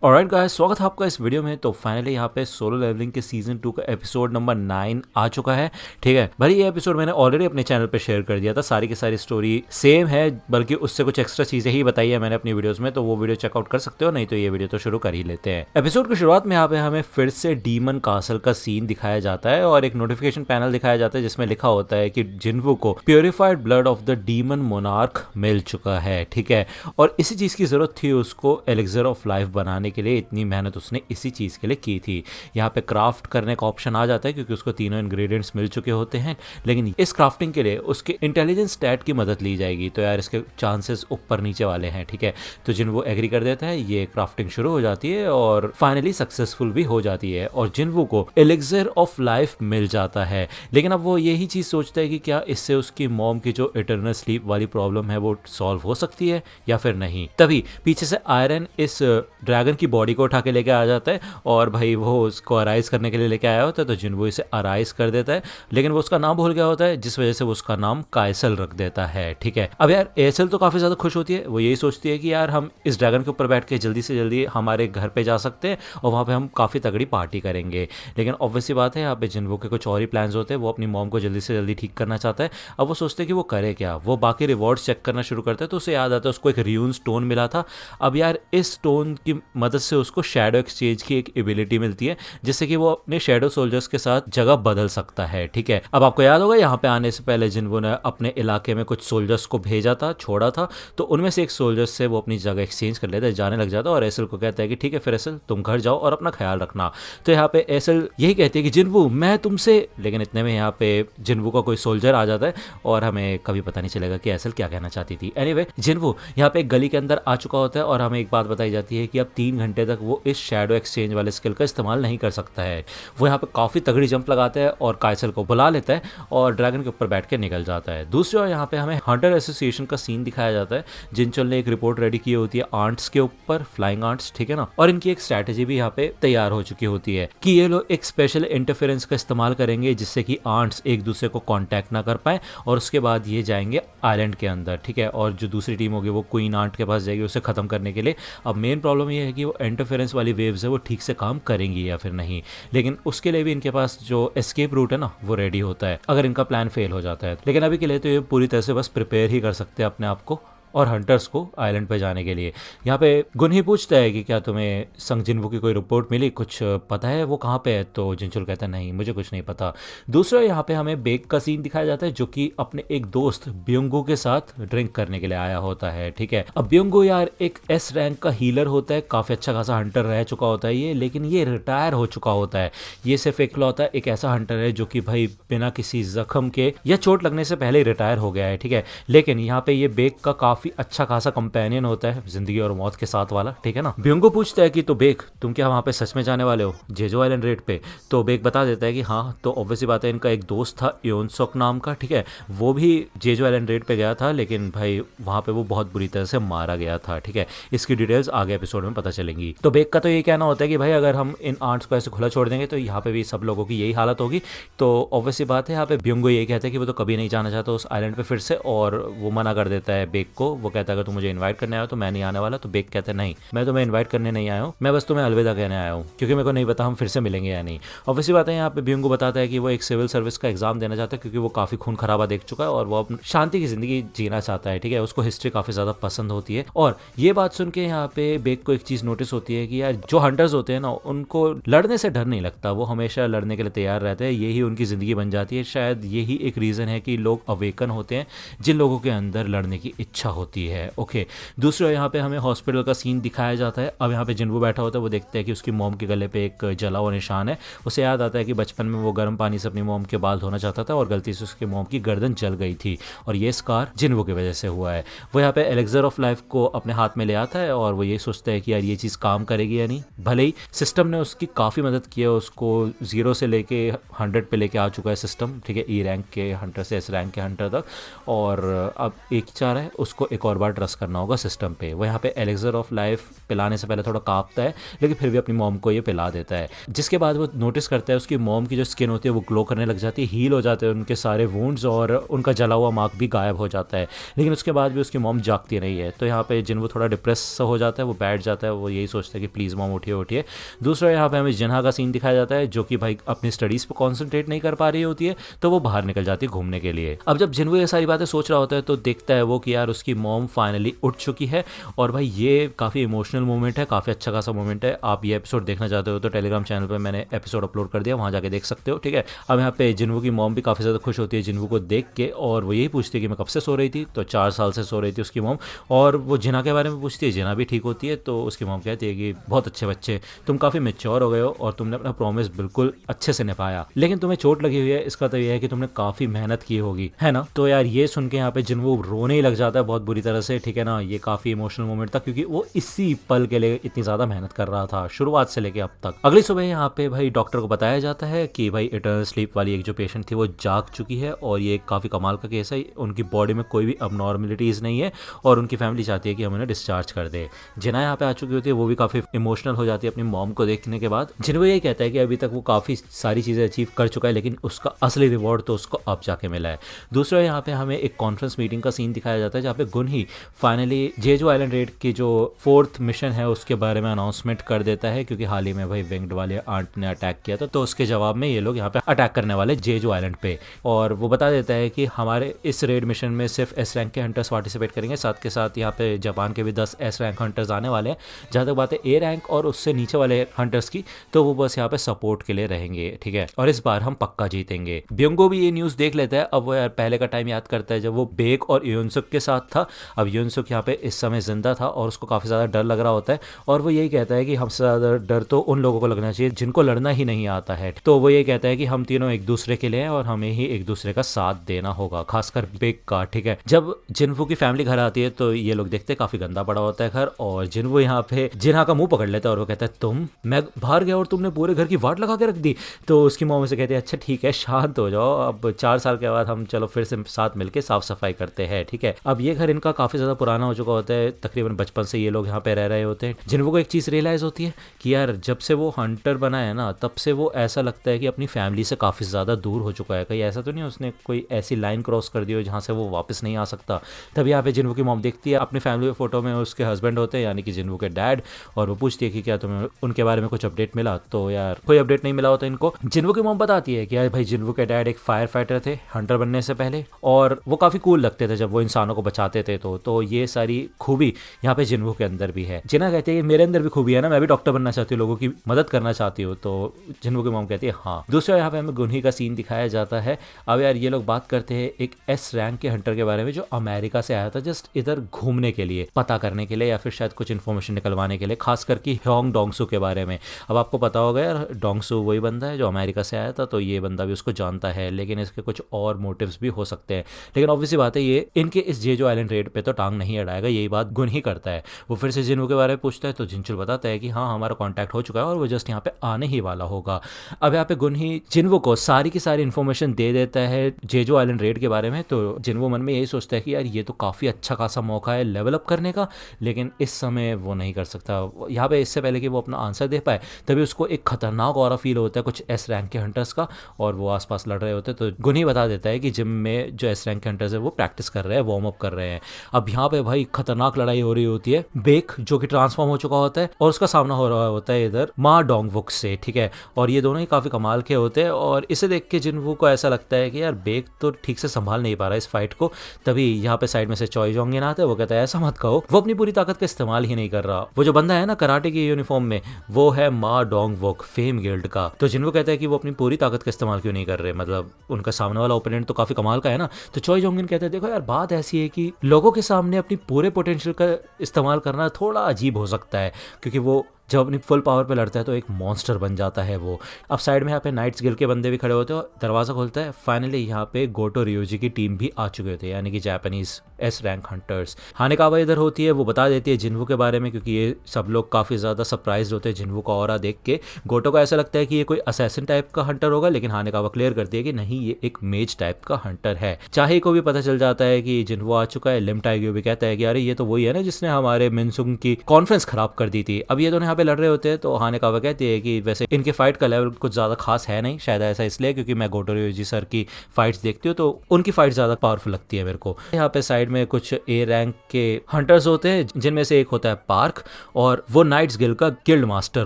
Alright guys, स्वागत है आपका इस वीडियो में। तो फाइनली यहाँ पे सोलो लेवलिंग के सीजन 2 का एपिसोड नंबर 9 आ चुका है। ठीक है भाई, ये एपिसोड मैंने ऑलरेडी अपने चैनल पे शेयर कर दिया था। सारी की सारी स्टोरी सेम है, बल्कि उससे कुछ एक्स्ट्रा चीजें ही बताई है मैंने अपनी वीडियोस में, तो वो वीडियो चेकआउट कर सकते हो। नहीं तो ये वीडियो तो शुरू कर ही लेते हैं। एपिसोड की शुरुआत में यहाँ पे हमें फिर से डीमन कासल का सीन दिखाया जाता है और एक नोटिफिकेशन पैनल दिखाया जाता है जिसमें लिखा होता है कि जिन्वू को purified blood of the demon monarch मिल चुका है। ठीक है, और इसी चीज की जरूरत थी उसको एलिक्सर ऑफ लाइफ बनाने के लिए। इतनी मेहनत उसने इसी चीज के लिए की थी। यहाँ पे क्राफ्ट करने का ऑप्शन आ जाता है क्योंकि उसको तीनों इंग्रेडिएंट्स मिल चुके होते हैं, लेकिन इस क्राफ्टिंग के लिए उसके इंटेलिजेंस स्टैट की मदद ली जाएगी। तो यार इसके चांसेस ऊपर नीचे वाले हैं। ठीक है, तो जिन्वू एग्री कर देता है, ये क्राफ्टिंग शुरू हो जाती है और फाइनली सक्सेसफुल भी हो जाती है और जिन्वू को एलिक्सर ऑफ लाइफ मिल जाता है। लेकिन अब वो यही चीज सोचता है कि क्या इससे उसकी मॉम की जो इटर्नल स्लीप वाली प्रॉब्लम है वो सॉल्व हो सकती है या फिर नहीं। तभी पीछे से आयरन इस ड्रैगन की बॉडी को उठा के लेके आ जाता है और भाई वो उसको अराइज करने के लिए लेके आया होता है। तो जिन्वू इसे अराइज कर देता है, लेकिन वो उसका नाम भूल गया होता है, जिस वजह से वो उसका नाम कायसल रख देता है। ठीक है, अब यार एसल तो काफी ज्यादा खुश होती है। वो यही सोचती है कि यार हम इस ड्रैगन के ऊपर बैठ के जल्दी से जल्दी हमारे घर पे जा सकते हैं और वहां पे हम काफी तगड़ी पार्टी करेंगे। लेकिन ऑब्वियसली बात है, यहाँ पे जिन्वू के कुछ और ही प्लान्स होते हैं। वो अपनी मॉम को जल्दी से जल्दी ठीक करना चाहता है। अब वो सोचते हैं कि वो करे क्या। वो बाकी रिवॉर्ड्स चेक करना शुरू करता है तो उसे याद आता है उसको एक रियून स्टोन मिला था। अब यार इस स्टोन की मदद से उसको शैडो एक्सचेंज की एक एबिलिटी मिलती है, जिससे कि वो अपने शैडो सोल्जर्स के साथ जगह बदल सकता है। ठीक है, अब आपको याद होगा यहाँ पे आने से पहले जिन्वू ने अपने इलाके में कुछ सोल्जर्स को भेजा था, छोड़ा था, तो उनमें से एक सोल्जर्स से वो अपनी जगह एक्सचेंज कर लेता है, जाने लग जाता है और एसल को कहता है कि ठीक है फिर एसल तुम घर जाओ और अपना ख्याल रखना। तो यहाँ पे एसल यही कहती है कि जिन्वू मैं तुमसे, लेकिन इतने में यहाँ पे जिन्वू का कोई सोल्जर आ जाता है और हमें कभी पता नहीं चलेगा कि एसल क्या कहना चाहती थी। एनीवे जिन्वू यहाँ पे एक गली के अंदर आ चुका होता है और हमें एक बात बताई जाती है कि अब 3 घंटे तक वो इस शैडो एक्सचेंज वाले स्किल का इस्तेमाल नहीं कर सकता है। वो यहाँ पे काफी तगड़ी जंप लगाता है और कायसल को बुला लेता है और ड्रैगन के ऊपर बैठ के निकल जाता है। दूसरी ओर यहाँ पे हमें हंटर एसोसिएशन का सीन दिखाया जाता है। जिनचोल ने एक रिपोर्ट रेडी की होती है आंट्स के ऊपर, फ्लाइंग आंट्स, ठीक है ना, और इनकी एक स्ट्रैटेजी भी यहाँ पे तैयार हो चुकी होती है कि ये लोग एक स्पेशल इंटरफेरेंस का इस्तेमाल करेंगे जिससे कि आंट्स एक दूसरे को कॉन्टैक्ट ना कर पाए और उसके बाद ये जाएंगे आइलैंड के अंदर। ठीक है, और जो दूसरी टीम होगी वो क्वीन आंट के पास जाएगी उसे खत्म करने के लिए। अब मेन प्रॉब्लम ये है कि वो इंटरफेरेंस वाली वेव्स है वो ठीक से काम करेंगी या फिर नहीं, लेकिन उसके लिए भी इनके पास जो एस्केप रूट है ना वो रेडी होता है अगर इनका प्लान फेल हो जाता है। लेकिन अभी के लिए तो ये पूरी तरह से बस प्रिपेयर ही कर सकते हैं अपने आप को और हंटर्स को आइलैंड पे जाने के लिए। यहाँ पे गुन ही पूछता है कि क्या तुम्हें संग जिन्वू की कोई रिपोर्ट मिली, कुछ पता है वो कहाँ पे है। तो जिनचुल कहता है नहीं मुझे कुछ नहीं पता। दूसरा यहाँ पे हमें बेक का सीन दिखाया जाता है जो कि अपने एक दोस्त ब्योंगू के साथ ड्रिंक करने के लिए आया होता है। ठीक है, अब ब्योंगू यार एक एस रैंक का हीलर होता है, काफी अच्छा खासा हंटर रह चुका होता है ये, लेकिन ये रिटायर हो चुका होता है। ये सिर्फ इकलौता एक ऐसा हंटर है जो कि भाई बिना किसी जख्म के या चोट लगने से पहले ही रिटायर हो गया है। ठीक है, लेकिन यहाँ पे ये बेक का काफी अच्छा खासा कंपेनियन होता है, जिंदगी और मौत के साथ वाला। ठीक है ना, ब्योंगो पूछता है कि तो बेक तुम क्या वहां पे सच में जाने वाले हो जेजो आइलैंड रेड पे। तो बेक बता देता है कि हाँ। तो ऑब्वियसली बात है इनका एक दोस्त था योनसोक नाम का, ठीक है, वो भी जेजो आइलैंड रेड पे गया था, लेकिन भाई वहां पे वो बहुत बुरी तरह से मारा गया था। ठीक है, इसकी डिटेल्स आगे एपिसोड में पता चलेंगी। तो बेक का तो ये कहना होता है कि भाई अगर हम इन आर्ट्स को ऐसे खुला छोड़ देंगे तो यहाँ पे भी सब लोगों की यही हालत होगी। तो ऑब्वियसली बात है यहाँ पे ब्योंगो यही कहता है कि वो तो कभी नहीं जाना चाहता उस आइलैंड पे फिर से, और वो मना कर देता है बेक को। वो कहता है अगर तुम मुझे इनवाइट करने आया हो तो मैं नहीं आने वाला। तो बेक कहता है नहीं, मैं तुम्हें इनवाइट करने नहीं आया हूँ, मैं बस तुम्हें अलविदा कहने आया हूँ क्योंकि मेरे को नहीं पता हम फिर से मिलेंगे या नहीं। ऑब्वियसली बात है यहाँ पे ब्योंगो बताता है कि वो एक सिविल सर्विस का एग्जाम देना चाहता है क्योंकि वो काफी खून खराबा देख चुका है और वो अपनी शांति की जिंदगी जीना चाहता है। ठीक है, उसको हिस्ट्री काफी ज्यादा पसंद होती है। और ये बात सुन के यहाँ पे बेक को एक चीज नोटिस होती है कि यार जो हंटर्स होते हैं ना उनको लड़ने से डर नहीं लगता, वो हमेशा लड़ने के लिए तैयार रहते हैं, यही उनकी जिंदगी बन जाती है। शायद यही एक रीजन है कि लोग अवेकन होते हैं जिन लोगों के अंदर लड़ने की इच्छा होती है। ओके, दूसरा यहाँ पे हमें हॉस्पिटल का सीन दिखाया जाता है। अब यहाँ पे जिन्वू बैठा होता है, वो देखते हैं कि उसकी मॉम के गले पे एक जला हुआ निशान है। उसे याद आता है कि बचपन में वो गर्म पानी से अपनी मॉम के बाल धोना चाहता था और गलती से उसकी मॉम की गर्दन जल गई थी और ये स्कार जिन्वू की वजह से हुआ है। वो यहाँ पे एलिक्सर ऑफ लाइफ को अपने हाथ में ले आता है और वो ये सोचता है कि यार ये चीज़ काम करेगी या नहीं। भले ही सिस्टम ने उसकी काफ़ी मदद की है, उसको 0 से लेके 100 पे लेके आ चुका है सिस्टम। ठीक है, ई रैंक के हंटर से एस रैंक के हंटर तक, और अब एक चाह रहा है उसको एक और बार ट्रस्ट करना होगा सिस्टम पे। वो यहाँ पे एलिक्सर ऑफ लाइफ पिलाने से पहले थोड़ा कांपता है, लेकिन फिर भी अपनी मॉम को ये पिला देता है। जिसके बाद वो नोटिस करता है उसकी मॉम की जो स्किन होती है वो ग्लो करने लग जाती है, हील हो जाते हैं उनके सारे वुंड्स और उनका जला हुआ मार्क भी गायब हो जाता है। लेकिन उसके बाद भी उसकी मॉम जागती नहीं है। तो यहाँ पे जिन्वो थोड़ा डिप्रेस हो जाता है, वो बैठ जाता है, वो यही सोचता है कि प्लीज़ मॉम उठिए उठिए। दूसरा यहाँ पे हमें जिन्हा का सीन दिखाया जाता है जो कि भाई अपनी स्टडीज़ पर कॉन्सेंट्रेट नहीं कर पा रही होती है, तो वो बाहर निकल जाती है घूमने के लिए। अब जब जिन्वो ये सारी बातें सोच रहा होता है तो देखता है वो कि यार उसकी मॉम फाइनली उठ चुकी है। और भाई ये काफ़ी इमोशनल मोमेंट है, काफ़ी अच्छा खासा मोमेंट है। आप ये एपिसोड देखना चाहते हो तो टेलीग्राम चैनल पर मैंने एपिसोड अपलोड कर दिया, वहाँ जाके देख सकते हो, ठीक है। अब यहाँ पे जिन्वो की मॉम भी काफ़ी ज़्यादा खुश होती है जिन्वो को देख के, और वो यही पूछती है कि मैं कब से सो रही थी। तो 4 साल से सो रही थी उसकी मॉम। और वो जिना के बारे में पूछती है, जिना भी ठीक होती है। तो उसकी मॉम कहती है कि बहुत अच्छे बच्चे, तुम काफ़ी मेच्योर हो गए हो और तुमने अपना प्रॉमिस बिल्कुल अच्छे से निभाया, लेकिन तुम्हें चोट लगी हुई है, इसका तो यह है कि तुमने काफ़ी मेहनत की होगी, है ना। तो यार ये सुन के यहाँ पे जिन्वो रोने ही लग जाता है बहुत बुरी तरह से, ठीक है ना। ये काफ़ी इमोशनल मोमेंट था क्योंकि वो इसी पल के लिए इतनी ज़्यादा मेहनत कर रहा था शुरुआत से लेके अब तक। अगली सुबह यहाँ पे भाई डॉक्टर को बताया जाता है कि भाई इटर्नल स्लीप वाली एक जो पेशेंट थी वो जाग चुकी है, और ये काफ़ी कमाल का केस है। उनकी बॉडी में कोई भी अबनॉर्मलिटीज़ नहीं है और उनकी फैमिली चाहती है कि हम उन्हें डिस्चार्ज कर दे। जिना यहाँ पे आ चुकी होती है, वो भी काफ़ी इमोशनल हो जाती है अपनी मॉम को देखने के बाद। जिन्हों यही कहता है कि अभी तक वो काफ़ी सारी चीज़ें अचीव कर चुका है, लेकिन उसका असली रिवॉर्ड तो उसको अब जाके मिला है। दूसरा यहाँ पे हमें एक कॉन्फ्रेंस मीटिंग का सीन दिखाया जाता है जहाँ पे गुनही फाइनली जेजू आइलैंड रेड की जो 4th मिशन है उसके बारे में अनाउंसमेंट कर देता है, क्योंकि हाल ही में भाई विंग्ड वाले आंट ने अटैक किया था। तो उसके जवाब में ये लोग यहाँ पे अटैक करने वाले जेजू आइलैंड पे, और वो बता देता है कि हमारे इस रेड मिशन में सिर्फ S रैंक के हंटर्स पार्टिसिपेट करेंगे, साथ के साथ यहाँ पे जापान के भी 10 S रैंक हंटर्स आने वाले हैं। जहाँ तक बात है A रैंक और उससे नीचे वाले हंटर्स की, तो वो बस यहाँ पे सपोर्ट के लिए रहेंगे, ठीक है। और इस बार हम पक्का जीतेंगे। ब्योंगो भी ये न्यूज़ देख लेता है। अब वो यार पहले का टाइम याद करता है जब वो बेक और यूनसुक के साथ था। अब यूनसुक यहाँ पे इस समय जिंदा था और उसको काफ़ी ज़्यादा डर लग रहा होता है, और वो यही कहता है कि हमसे ज़्यादा डर तो उन लोगों को लगना चाहिए जिनको लड़ना ही नहीं आता है। तो वो ये कहता है कि हम तीनों एक दूसरे के लिए हैं और हमें ही एक दूसरे का साथ देना होगा, खासकर बेक का, ठीक है। जब जिन्वो की फैमिली घर आती है तो ये लोग देखते हैं काफ़ी गंदा पड़ा होता है घर, और जिन्वो यहाँ पे जिन्हा का मुंह पकड़ लेता है और वो कहता है मैं बाहर गया और तुमने पूरे घर की वाट लगा के रख दी। तो उसकी मॉम से कहती है अच्छा ठीक है शांत हो जाओ, अब 4 साल के बाद हम चलो फिर से साथ मिलके साफ सफाई करते हैं, ठीक है। अब ये घर इनका काफ़ी ज़्यादा पुराना हो चुका होता है, तकरीबन बचपन से ये लोग यहाँ पे रह रहे होते हैं। जिन्वो को एक चीज़ रियलाइज़ होती है कि यार जब से वो हंटर बना है ना, तब से वो ऐसा लगता है कि अपनी फैमिली से काफ़ी ज़्यादा दूर हो चुका है। कहीं ऐसा तो नहीं उसने कोई ऐसी लाइन क्रॉस कर दी हो जहाँ से वो वापस नहीं आ सकता। तब यहाँ पे जिन्वो की मॉम देखती है अपनी फैमिली फोटो में उसके हस्बैंड होते हैं यानी कि जिन्वो के डैड, और वो पूछती है कि क्या तुम्हें उनके बारे में कुछ अपडेट मिला। तो यार कोई अपडेट नहीं मिला होता इनको। जिन्वो की मॉम बताती है कि यार भाई जिन्वो के डैड एक फायर फाइटर थे हंटर बनने से पहले, और वो काफ़ी कूल लगते थे जब वो इंसानों को बचाते थे। तो ये सारी खूबी यहाँ पे जिन्वो के अंदर भी है। जिन्ना कहती है मेरे अंदर भी खूबी है ना, मैं भी डॉक्टर बनना चाहती हूँ, लोगों की मदद करना चाहती हूँ। तो जिन्वो की मॉम कहती है हाँ। दूसरा यहाँ पे हमें गुनही का सीन दिखाया जाता है। अब यार ये लोग बात करते हैं एक S रैंक के हंटर के बारे में जो अमेरिका से आया था जस्ट इधर घूमने के लिए, पता करने के लिए, या फिर शायद कुछ इन्फॉर्मेशन निकलवाने के लिए, खासकर कि ह्योंग डोंगसू के बारे में। अब आपको पता होगा यार डोंगसू वही बंदा है जो अमेरिका से आया था, तो ये बंदा भी उसको जानता है, लेकिन इसके कुछ और मोटिव्स भी हो सकते हैं। लेकिन ऑब्वियसली बात है ये इनके इस जेजो आइलैंड रेड पे तो टांग नहीं अड़ाएगा, यही बात गुन ही करता है। वो फिर से जिन्वो के बारे में पूछता है तो जिनचुल बताता है कि हाँ हमारा कॉन्टैक्ट हो चुका है और वो जस्ट यहाँ पे आने ही वाला होगा। अब यहाँ पे गुन ही जिन्वो को सारी की सारी इन्फॉर्मेशन दे देता है जेजो आइलैंड रेड के बारे में। तो जिन्वो मन में यही सोचता है कि यार ये तो काफ़ी अच्छा खासा मौका है लेवल अप करने का, लेकिन इस समय वो नहीं कर सकता। यहाँ पे इससे पहले कि वो अपना आंसर दे पाए तभी उसको एक खतरनाक ऑरा फील होता है कुछ S रैंक के हंटर्स का, और वो आसपास लड़ रहे होते हैं। तो गुन ही बता देता है कि जिम में जो S रैंक के हंटर्स है वो प्रैक्टिस कर रहे हैं, वार्म अप कर रहे हैं। अब यहाँ पे भाई खतरनाक लड़ाई हो रही होती है। बेक जो कि ट्रांसफॉर्म हो चुका होता है और उसका सामना हो रहा होता है इधर मा डोंगवुक से, ठीक है। और ये दोनों ही काफ़ी कमाल के होते हैं, और इसे देख के जिन्वो को ऐसा लगता है कि यार बेक तो ठीक से संभाल नहीं पा रहा इस फाइट को। तभी यहाँ पे साइड में से चॉय जोंगिन आता है, वो कहता है ऐसा मत कहो, वो अपनी पूरी ताकत का इस्तेमाल ही नहीं कर रहा। वो जो बंदा है ना कराटे की यूनिफॉर्म में, वो है मा डोंगवुक फेम गिल्ड का। तो जिन्वो कहता है कि वो अपनी पूरी ताकत का इस्तेमाल क्यों नहीं कर रहे, मतलब उनका सामने वाला ओपोनेंट तो काफ़ी कमाल का है ना। तो चॉय जोंगिन कहता है देखो यार बात ऐसी है कि लोगों के सामने अपनी पूरे पोटेंशियल का इस्तेमाल करना थोड़ा अजीब हो सकता है, क्योंकि वो जब अपनी फुल पावर पे लड़ता है तो एक मॉन्स्टर बन जाता है वो। अब साइड में यहाँ पे नाइट्स गिल्ड के बंदे भी खड़े होते हैं, दरवाजा खोलता है, फाइनली यहाँ पे गोटो रियोजी की टीम भी आ चुके होते हैं, यानी कि जापानीज एस रैंक हंटर्स। हानेकावा इधर होती है, वो बता देती है जिन्वू के बारे में, क्योंकि ये सब लोग काफ़ी ज़्यादा सरप्राइज होते हैं जिन्वू का ऑरा देख के। गोटो को ऐसा लगता है कि ये कोई असैसिन टाइप का हंटर होगा, लेकिन हानेकावा क्लियर करती है कि नहीं, ये एक मेज टाइप का हंटर है। चाहे को भी पता चल जाता है कि जिन्वू आ चुका है। लिम टाइग्यो भी कहता है कि अरे ये तो वही है ना जिसने हमारे मिनसुंग की कॉन्फ्रेंस खराब कर दी थी। अब ये दोनों यहाँ पे लड़ रहे होते हैं, तो हानेकावा कहती है कि वैसे इनके फाइट का लेवल कुछ ज़्यादा खास है नहीं, शायद ऐसा इसलिए क्योंकि मैं गोटो रियोजी सर की फाइट्स देखती हूँ तो उनकी फाइट ज़्यादा पावरफुल लगती है मेरे को। यहाँ पे साइड में कुछ ए रैंक के हंटर्स होते हैं, जिनमें से एक होता है पार्क, और वो नाइट्स गिल्ड का गिल्ड मास्टर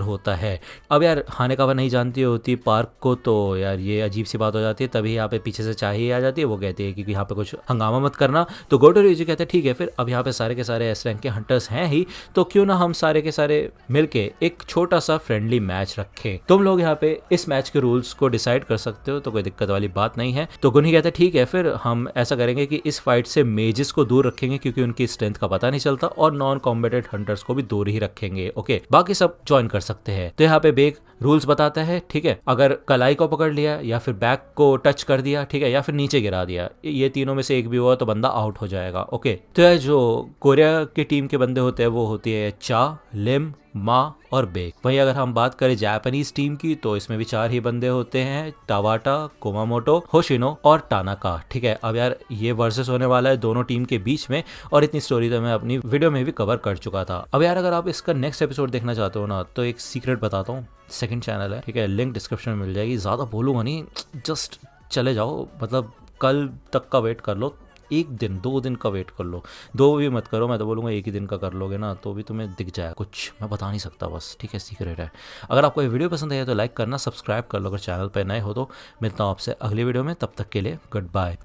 होता है। अब यार हानेकावा नहीं जानती होती पार्क को, तो यार ये अजीब सी बात हो जाती है। तभी यहाँ पे पीछे से चाहे आ जाती है, वो कहती है कि यहाँ पे कुछ हंगामा मत करना। तो गोटो रियोजी कहते हैं ठीक है, फिर अब यहाँ पे सारे के सारे एस रैंक के हंटर्स हैं ही, तो क्यों ना हम सारे के सारे मिलके एक छोटा सा फ्रेंडली मैच रखें। तुम लोग यहाँ पे इस मैच के रूल्स को डिसाइड कर सकते हो, तो कोई दिक्कत वाली बात नहीं है। तो गुनी कहते हैं ठीक है, फिर हम ऐसा करेंगे कि इस फाइट से मेजेस को दूर रखेंगे क्योंकि उनकी स्ट्रेंथ का पता नहीं चलता, और नॉन कॉम्बेटेड हंटर्स को भी दूर ही रखेंगे। ओके, बाकी सब ज्वाइन कर सकते हैं। तो यहाँ पे बेक रूल्स बताता है, ठीक है, अगर कलाई को पकड़ लिया या फिर बैक को टच कर दिया, ठीक है, या फिर नीचे गिरा दिया, ये तीनों में से एक भी हुआ तो बंदा आउट हो जाएगा। ओके, तो यार जो कोरिया की टीम के बंदे होते हैं वो होती है चा, लिम, मा और बेक। वहीं अगर हम बात करें जापानीज टीम की, तो इसमें भी 4 ही बंदे होते हैं, टावाटा, कुमामोटो, होशिनो और टानाका। ठीक है, अब यार ये वर्सेस होने वाला है दोनों टीम के बीच में, और इतनी स्टोरी तो मैं अपनी वीडियो में भी कवर कर चुका था। अब यार अगर आप इसका नेक्स्ट एपिसोड देखना चाहते हो ना, तो एक सीक्रेट बताता हूँ, सेकंड चैनल है, ठीक है, लिंक डिस्क्रिप्शन में मिल जाएगी। ज़्यादा बोलूँगा नहीं, जस्ट चले जाओ, मतलब कल तक का वेट कर लो, 1 दिन 2 दिन का वेट कर लो, 2 भी मत करो, मैं तो बोलूँगा 1 ही दिन का कर लोगे ना तो भी तुम्हें दिख जाएगा कुछ, मैं बता नहीं सकता बस, ठीक है, सीक्रेट है। अगर आपको ये वीडियो पसंद आई तो लाइक करना, सब्सक्राइब कर लो अगर चैनल पर नए हो तो। मिलता हूँ आपसे अगली वीडियो में, तब तक के लिए गुड बाय।